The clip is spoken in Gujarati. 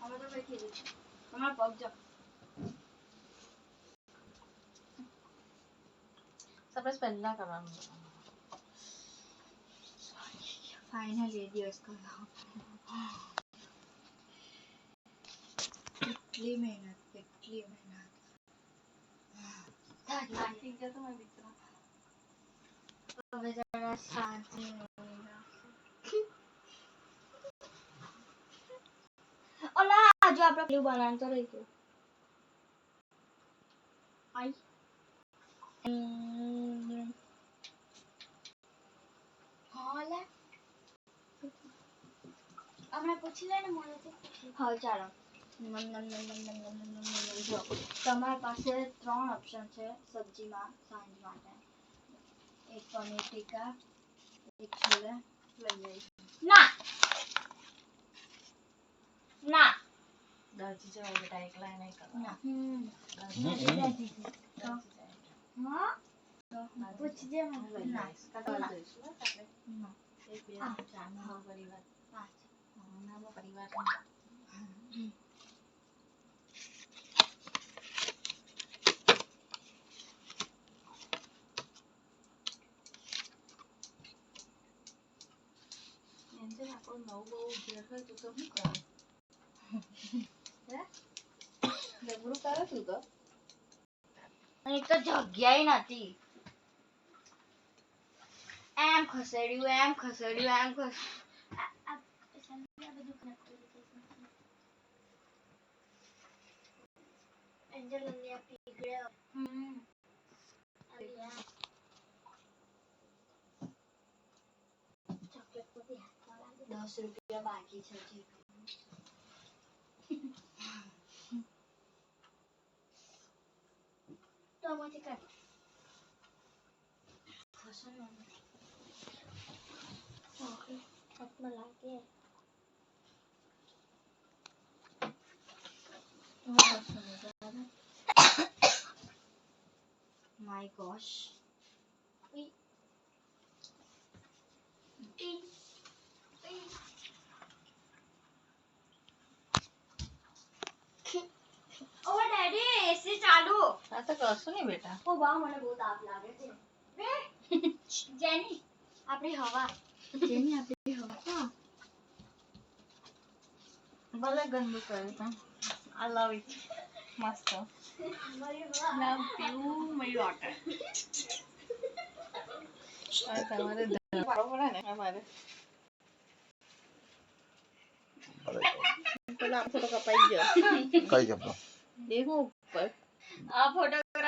અમે તો બેઠી રહી તમારા પગ જો સરપ્રાઈઝ પહેલા કરવાનું ફાઇનલી દિવસ કરો કેટલી મહેનત લાગી ગયા તો મારા દીકરા હવે જરા શાંતિ ઓલા જો આપણે પેલું બનાવવાનું તો રહી ગયું આઈ હા લે હમણાં પૂછી લે ને મોડેથી હા ચાલો જો તમારી પાસે 3 ઓપ્શન છે સબ્જીમાં સાંજ માટે એક પનીર ટીકા એક છોલે લઈ જઈશ ના ના દાજી જવાય બેટા એકલા નહીં કરવાના હા પૂછજે મને લઈ જઈશ કાઢવા જઈશું આપણે ના એક બે ચાર નો પરિવાર 5 નાનો પરિવાર એમ આપણો નવું બહુ ઘેર હોય તો શું કરે હે જબરું કરે તું તો એક તો જગ્યાએ નથી એમ ખસેડ્યું એન્જલ અંડિયા પીગળ્યો ચોકલેટ પોતી હાથમાં લાગે 10 રૂપિયા બાકી છે તો આમાંથી કાઢ ખસો ને ચોકલેટ હાથમાં લાગે My gosh. ઓ ડેડી એસી ચાલુ આ તો કરશું ને બેટા ઓ વાહ મને બહુ તાપ લાગે છે જેની આપણી હવા હા ભલે ગંદુ કર્યું પણ I love it મસ્ત love you my daughter આ તમારે પાડો પડે ને અમારે પેલા ફોટો કપાઈ ગયો કઈ ગયો એ હું ઉપર આ ફોટોગ્રાફ